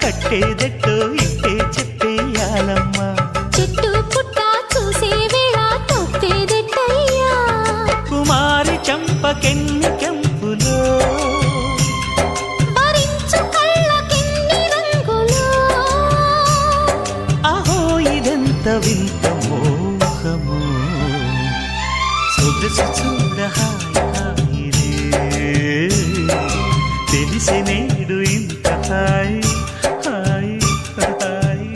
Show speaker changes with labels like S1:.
S1: కట్టేదెట్టో ఇట్టే చెప్పేయాలమ్మా.
S2: చెట్టు పుట్ట చూసే వేళ తప్పేదెట్టయ్యా.
S1: కుమారి చంపకెన్ని కెంపులో
S2: భరించు కళ్ళకెన్ని రంగులో.
S1: అహో ఇదెంత వింత మోహము, సొగసు చూడ హాయి హాయిరే, తెలిసి నేడు ఇంత హాయి హాయి హాయి.